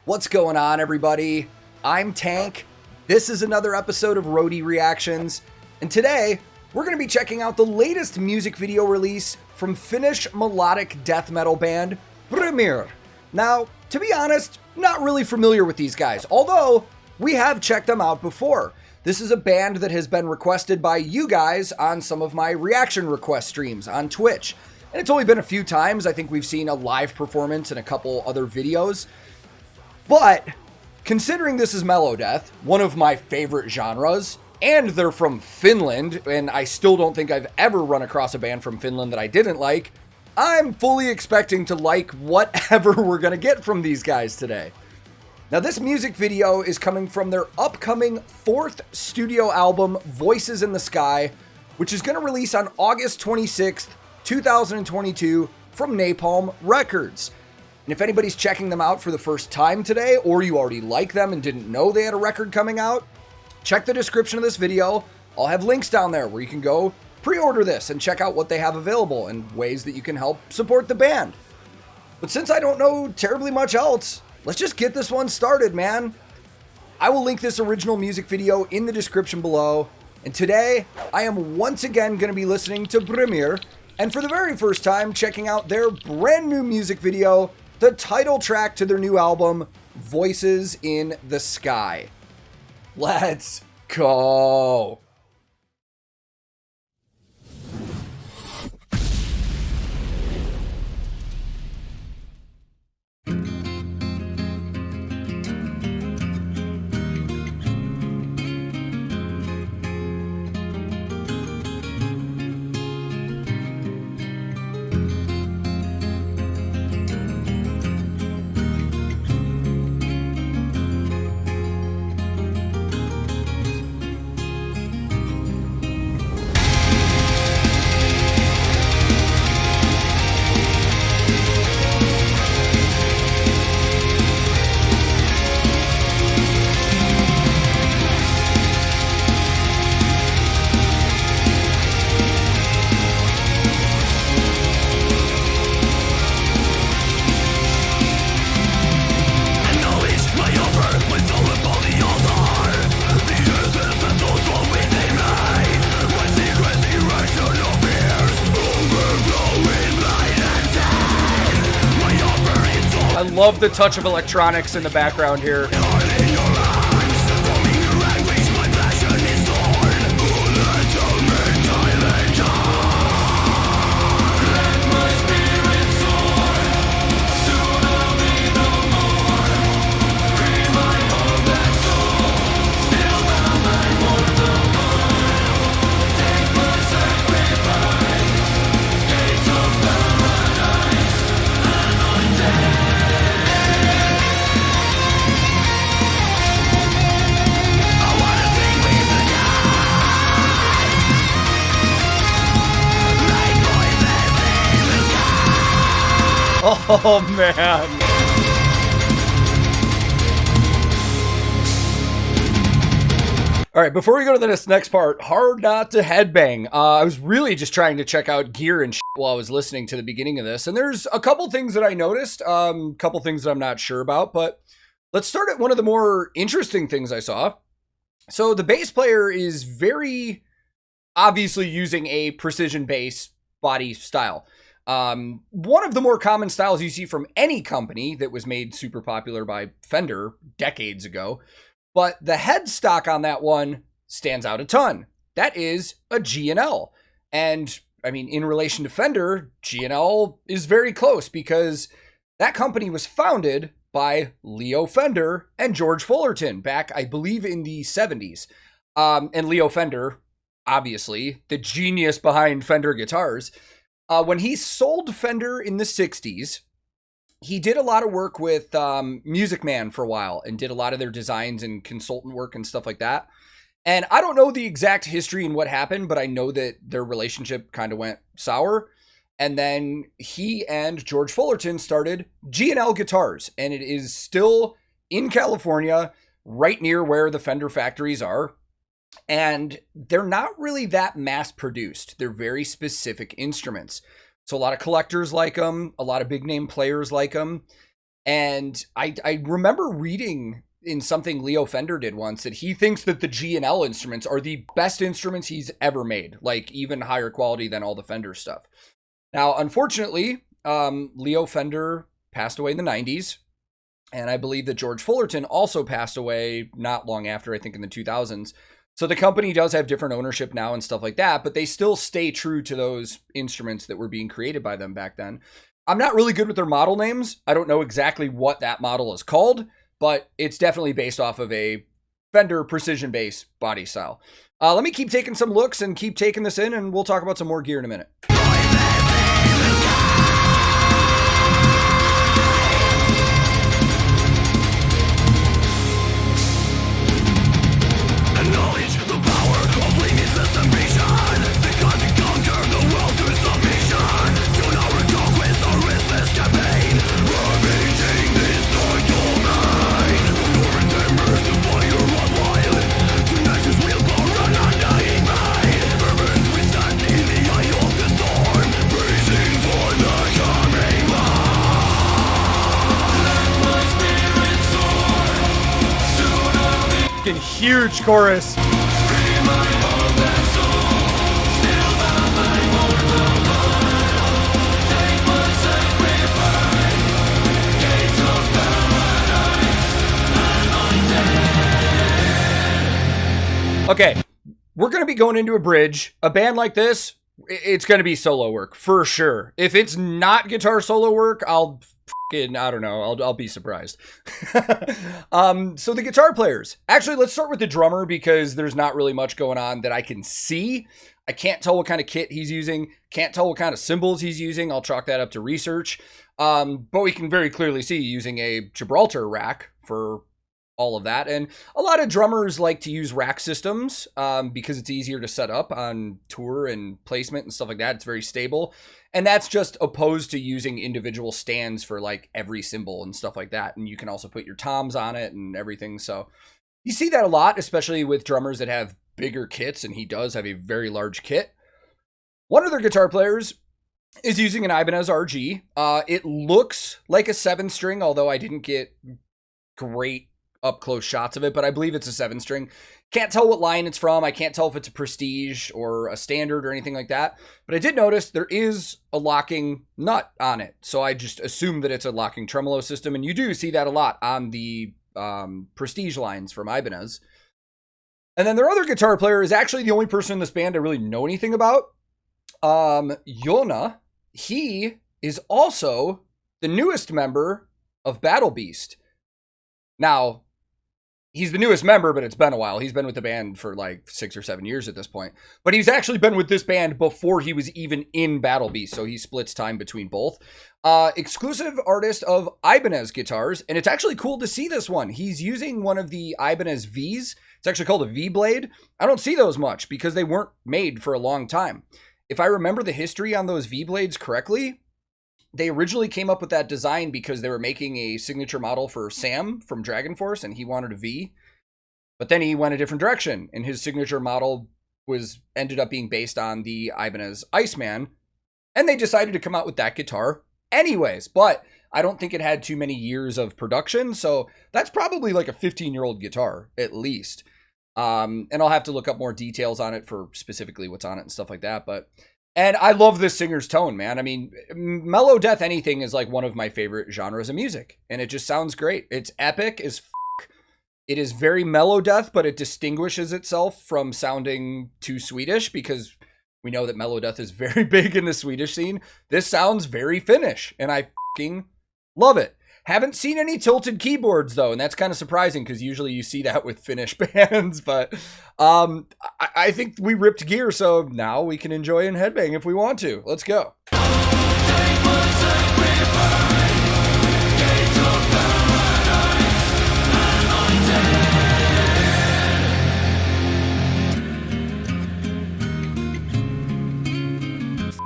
What's going on, everybody? I'm Tank. This is another episode of Roadie Reactions, and today we're going to be checking out the latest music video release from Finnish melodic death metal band Brymir. Now, to be honest, not really familiar with these guys, although we have checked them out before. This is a band that has been requested by you guys on some of my reaction request streams on Twitch. And it's only been a few times. I think we've seen a live performance and a couple other videos. But considering this is melodeath, one of my favorite genres, and they're from Finland, and I still don't think I've ever run across a band from Finland that I didn't like, I'm fully expecting to like whatever we're going to get from these guys today. Now, this music video is coming from their upcoming 4th studio album, Voices in the Sky, which is going to release on August 26th, 2022 from Napalm Records. And if anybody's checking them out for the first time today, or you already like them and didn't know they had a record coming out, check the description of this video. I'll have links down there where you can go pre-order this and check out what they have available and ways that you can help support the band. But since I don't know terribly much else, let's just get this one started, man. I will link this original music video in the description below. And today, I am once again going to be listening to Brymir, and for the very first time, checking out their brand new music video, the title track to their new album, Voices in the Sky. Let's go. I love the touch of electronics in the background here. Oh, man. All right, before we go to this next part, hard not to headbang. I was really just trying to check out gear and shit while I was listening to the beginning of this. And there's a couple things that I noticed, a couple things that I'm not sure about. But let's start at one of the more interesting things I saw. So the bass player is very obviously using a precision bass body style. One of the more common styles you see from any company that was made super popular by Fender decades ago, but the headstock on that one stands out a ton. That is a G&L. And I mean, in relation to Fender, G&L is very close because that company was founded by Leo Fender and George Fullerton back, I believe, in the 70s. And Leo Fender, obviously, the genius behind Fender guitars. When he sold Fender in the 60s, he did a lot of work with Music Man for a while and did a lot of their designs and consultant work and stuff like that. And I don't know the exact history and what happened, but I know that their relationship kind of went sour. And then he and George Fullerton started G&L Guitars, and it is still in California, right near where the Fender factories are. And they're not really that mass produced. They're very specific instruments. So a lot of collectors like them, a lot of big name players like them. And I remember reading in something Leo Fender did once that he thinks that the G and L instruments are the best instruments he's ever made, like even higher quality than all the Fender stuff. Now, unfortunately, Leo Fender passed away in the 90s, and I believe that George Fullerton also passed away not long after, I think in the 2000s. So the company does have different ownership now and stuff like that, but they still stay true to those instruments that were being created by them back then. I'm not really good with their model names. I don't know exactly what that model is called, but it's definitely based off of a Fender precision bass body style. Let me keep taking some looks and keep taking this in, and we'll talk about some more gear in a minute. Huge chorus. Okay, we're going to be going into a bridge. A band like this, it's going to be solo work for sure. If it's not guitar solo work, I don't know. I'll be surprised. So the guitar players. Actually, let's start with the drummer because there's not really much going on that I can see. I can't tell what kind of kit he's using. Can't tell what kind of cymbals he's using. I'll chalk that up to research. But we can very clearly see using a Gibraltar rack for all of that. And a lot of drummers like to use rack systems because it's easier to set up on tour and placement and stuff like that. It's very stable. And that's just opposed to using individual stands for like every cymbal and stuff like that. And you can also put your toms on it and everything. So you see that a lot, especially with drummers that have bigger kits, and he does have a very large kit. One of their guitar players is using an Ibanez RG. It looks like a 7-string, although I didn't get great up close shots of it, but I believe it's a 7-string. Can't tell what line it's from. I can't tell if it's a Prestige or a Standard or anything like that, but I did notice there is a locking nut on it, so I just assume that it's a locking tremolo system, and you do see that a lot on the Prestige lines from Ibanez. And then their other guitar player is actually the only person in this band I really know anything about. Jona. He is also the newest member of Battle Beast. Now, he's the newest member, but it's been a while. He's been with the band for like 6 or 7 years at this point. But he's actually been with this band before he was even in Battle Beast, so he splits time between both. Exclusive artist of Ibanez guitars, and it's actually cool to see this one. He's using one of the Ibanez Vs. It's actually called a V-Blade. I don't see those much because they weren't made for a long time. If I remember the history on those V-Blades correctly, they originally came up with that design because they were making a signature model for Sam from Dragon Force, and he wanted a V. But then he went a different direction, and his signature model ended up being based on the Ibanez Iceman, and they decided to come out with that guitar anyways. But I don't think it had too many years of production, so that's probably like a 15-year-old guitar, at least. And I'll have to look up more details on it for specifically what's on it and stuff like that, and I love this singer's tone, man. I mean, mellow death anything is like one of my favorite genres of music, and it just sounds great. It's epic as f***. It is very mellow death, but it distinguishes itself from sounding too Swedish because we know that mellow death is very big in the Swedish scene. This sounds very Finnish, and I f***ing love it. Haven't seen any tilted keyboards, though, and that's kind of surprising because usually you see that with Finnish bands, but I think we ripped gear, so now we can enjoy and headbang if we want to. Let's go.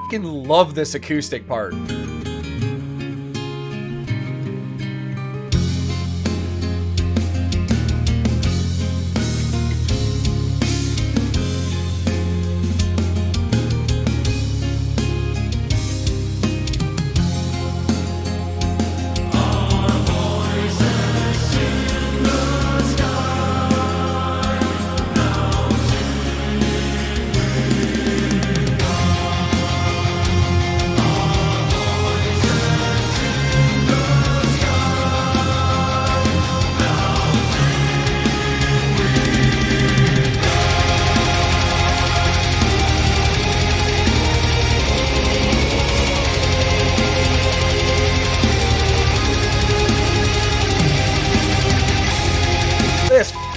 Fucking love this acoustic part.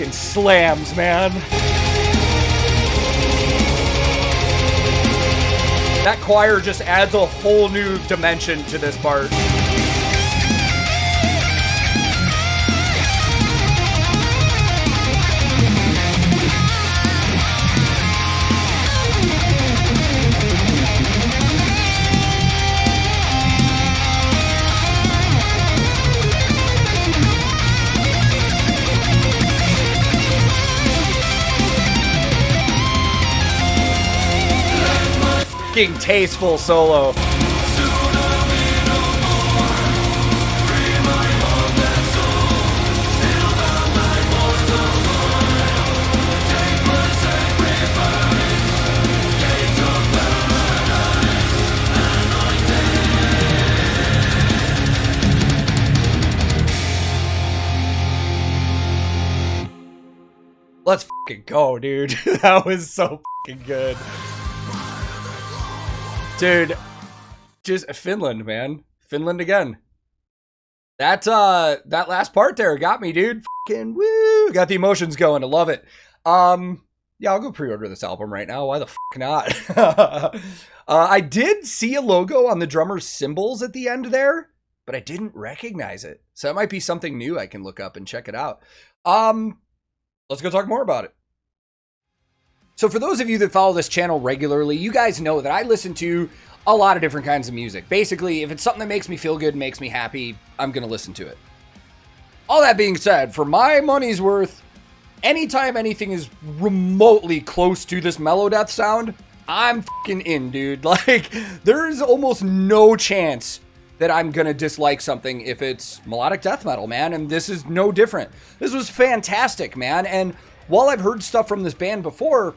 fucking slams, man. That choir just adds a whole new dimension to this part. Fucking tasteful solo. Let's fucking go, dude. That was so fucking good. Dude, just Finland, man. Finland again. That last part there got me, dude. Fucking woo. Got the emotions going. I love it. Yeah, I'll go pre-order this album right now. Why the fuck not? I did see a logo on the drummer's cymbals at the end there, but I didn't recognize it. So that might be something new I can look up and check it out. Let's go talk more about it. So for those of you that follow this channel regularly, you guys know that I listen to a lot of different kinds of music. Basically, if it's something that makes me feel good, makes me happy, I'm going to listen to it. All that being said, for my money's worth, anytime anything is remotely close to this Melodeath sound, I'm fucking in, dude. Like, there's almost no chance that I'm going to dislike something if it's melodic death metal, man. And this is no different. This was fantastic, man. And while I've heard stuff from this band before,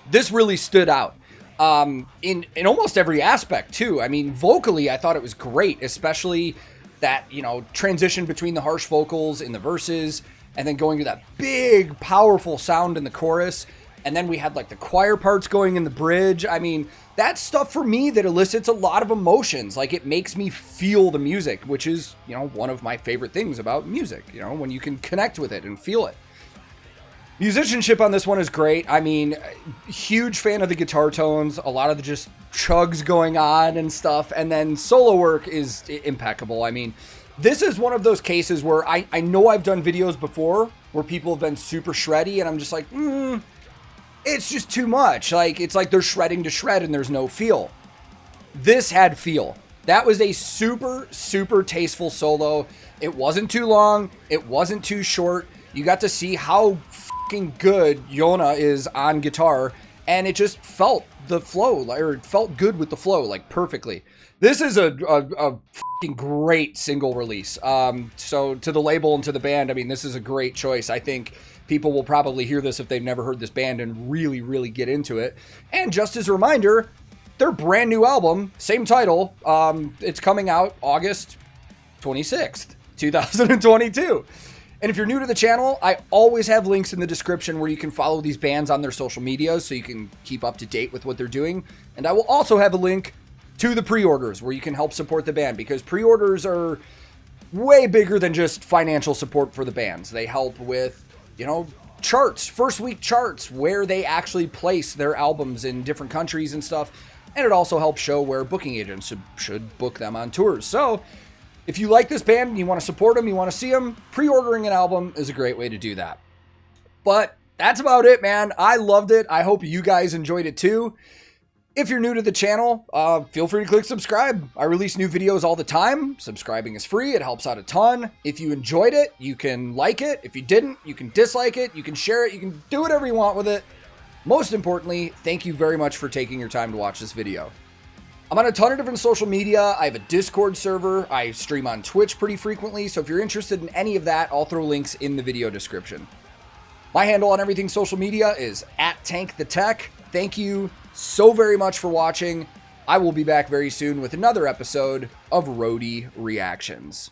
this really stood out in almost every aspect too. I mean, vocally, I thought it was great, especially that, you know, transition between the harsh vocals in the verses and then going to that big, powerful sound in the chorus. And then we had like the choir parts going in the bridge. I mean, that's stuff for me that elicits a lot of emotions. Like, it makes me feel the music, which is, you know, one of my favorite things about music, you know, when you can connect with it and feel it. Musicianship on this one is great. I mean, huge fan of the guitar tones, a lot of the just chugs going on and stuff, and then solo work is impeccable. I mean, this is one of those cases where I know I've done videos before where people have been super shreddy, and I'm just like, it's just too much. Like, it's like they're shredding to shred and there's no feel. This had feel. That was a super, super tasteful solo. It wasn't too long. It wasn't too short. You got to see how good Jona is on guitar, and it just felt the flow, or it felt good with the flow, like perfectly. This is a fucking great single release. So to the label and to the band, I mean, this is a great choice. I think people will probably hear this if they've never heard this band and really, really get into it. And just as a reminder, their brand new album, same title, it's coming out August 26th, 2022. And if you're new to the channel, I always have links in the description where you can follow these bands on their social medias so you can keep up to date with what they're doing. And I will also have a link to the pre-orders where you can help support the band, because pre-orders are way bigger than just financial support for the bands. They help with, you know, charts, first week charts, where they actually place their albums in different countries and stuff. And it also helps show where booking agents should book them on tours. So if you like this band and you want to support them, you want to see them, pre-ordering an album is a great way to do that. But that's about it, man. I loved it. I hope you guys enjoyed it too. If you're new to the channel, feel free to click subscribe. I release new videos all the time. Subscribing is free. It helps out a ton. If you enjoyed it, you can like it. If you didn't, you can dislike it. You can share it. You can do whatever you want with it. Most importantly, thank you very much for taking your time to watch this video. I'm on a ton of different social media. I have a Discord server. I stream on Twitch pretty frequently. So if you're interested in any of that, I'll throw links in the video description. My handle on everything social media is @TankTheTech. Thank you so very much for watching. I will be back very soon with another episode of Roadie Reactions.